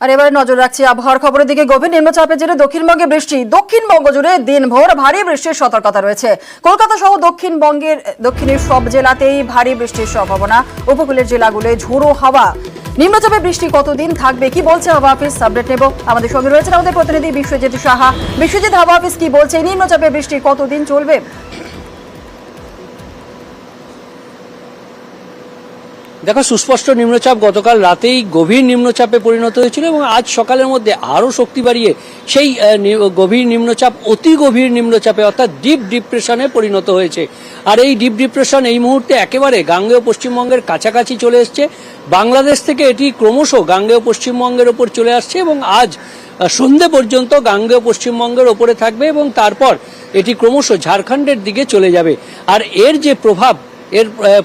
আর এবারে নজর রাখছি আবহাওয়ার খবরের দিকে। গভীর নিম্নচাপের জেরে দক্ষিণবঙ্গে বৃষ্টি, দক্ষিণবঙ্গ জুড়ে দিনভর ভারী বৃষ্টির সতর্কতা রয়েছে। কলকাতা সহ দক্ষিণের সব জেলাতেই ভারী বৃষ্টির সম্ভাবনা। উপকূলের জেলাগুলোয় ঝোড়ো হাওয়া। নিম্নচাপে বৃষ্টি কতদিন থাকবে, কি বলছে হাওয়া অফিস, আপডেট নেব। আমাদের সঙ্গে রয়েছেন আমাদের প্রতিনিধি বিশ্বজিৎ সাহা। বিশ্বজিৎ, হাওয়া অফিস কি বলছে, নিম্নচাপে বৃষ্টি কতদিন চলবে? দেখো, সুস্পষ্ট নিম্নচাপ গতকাল রাতেই গভীর নিম্নচাপে পরিণত হয়েছিল এবং আজ সকালের মধ্যে আরও শক্তি বাড়িয়ে সেই গভীর নিম্নচাপ অতি গভীর নিম্নচাপে অর্থাৎ ডিপ ডিপ্রেশনে পরিণত হয়েছে। আর এই ডিপ ডিপ্রেশন এই মুহূর্তে একেবারে গাঙ্গেয় পশ্চিমবঙ্গের কাছাকাছি চলে এসছে। বাংলাদেশ থেকে এটি ক্রমশ গাঙ্গেয় পশ্চিমবঙ্গের ওপর চলে আসছে এবং আজ সন্ধে পর্যন্ত গাঙ্গেয় পশ্চিমবঙ্গের ওপরে থাকবে এবং তারপর এটি ক্রমশ ঝাড়খণ্ডের দিকে চলে যাবে। আর এর যে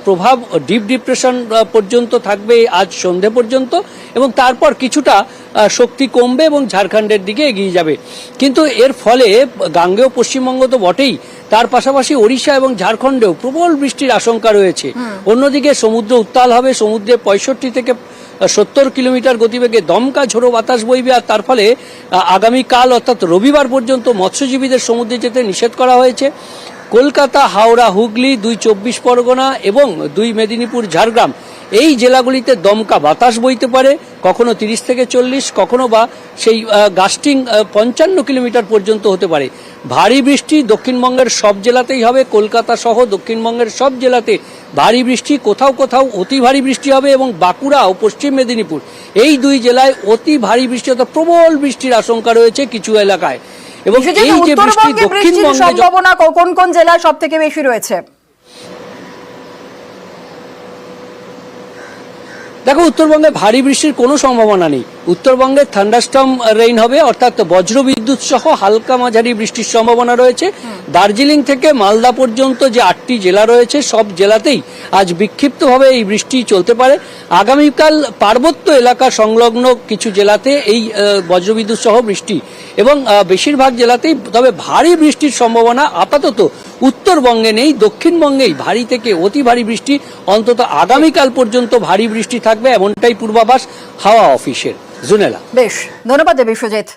প্রভাব ডিপ ডিপ্রেশন পর্যন্ত থাকবে আজ সন্ধে পর্যন্ত এবং তারপর কিছুটা শক্তি কমবে এবং ঝাড়খণ্ডের দিকে এগিয়ে যাবে। কিন্তু এর ফলে গাঙ্গেয় পশ্চিমবঙ্গ তো বটেই, তার পাশাপাশি ওড়িশা এবং ঝাড়খণ্ডেও প্রবল বৃষ্টির আশঙ্কা রয়েছে। অন্যদিকে সমুদ্র উত্তাল হবে, সমুদ্রে 65 থেকে 70 কিলোমিটার গতিবেগে দমকা ঝোড়ো বাতাস বইবে। আর তার ফলে আগামীকাল অর্থাৎ রবিবার পর্যন্ত মৎস্যজীবীদের সমুদ্রে যেতে নিষেধ করা হয়েছে। কলকাতা, হাওড়া, হুগলি, 2 চব্বিশ পরগনা এবং 2 মেদিনীপুর, ঝাড়গ্রাম এই জেলাগুলিতে দমকা বাতাস বইতে পারে, কখনো 30 থেকে 40, কখনো বা সেই গাস্টিং 55 কিলোমিটার পর্যন্ত হতে পারে। ভারী বৃষ্টি দক্ষিণবঙ্গের সব জেলাতেই হবে। কলকাতা সহ দক্ষিণবঙ্গের সব জেলাতে ভারী বৃষ্টি, কোথাও কোথাও অতি ভারী বৃষ্টি হবে এবং বাঁকুড়া ও পশ্চিম মেদিনীপুর এই 2 জেলায় অতি ভারী বৃষ্টি অর্থাৎ প্রবল বৃষ্টির আশঙ্কা রয়েছে কিছু এলাকায়। এবং এই যে বৃষ্টি দক্ষিণবঙ্গে সম্ভাবনা কোন কোন জেলায় সব থেকে বেশি রয়েছে? দেখো, উত্তরবঙ্গে ভারী বৃষ্টির কোনো সম্ভাবনা নেই। উত্তরবঙ্গে থান্ডারস্টর্ম রেইন হবে অর্থাৎ বজ্রবিদ্যুৎ সহ হালকা মাঝারি বৃষ্টির সম্ভাবনা রয়েছে। দার্জিলিং থেকে মালদা পর্যন্ত যে 8টি জেলা রয়েছে সব জেলাতেই আজ বিক্ষিপ্তভাবে এই বৃষ্টি চলতে পারে। আগামীকাল পার্বত্য এলাকা সংলগ্ন কিছু জেলাতে এই বজ্রবিদ্যুৎ সহ বৃষ্টি এবং বেশিরভাগ জেলাতেই, তবে ভারী বৃষ্টির সম্ভাবনা আপাতত উত্তরবঙ্গে নেই। দক্ষিণবঙ্গেই ভারী থেকে অতি ভারী বৃষ্টি অন্তত আগামীকাল পর্যন্ত ভারী বৃষ্টি থাকবে, এমনটাই পূর্বাভাস হাওয়া অফিসের। জুনেলা, বেশ, ধন্যবাদ বিশ্বজিৎ।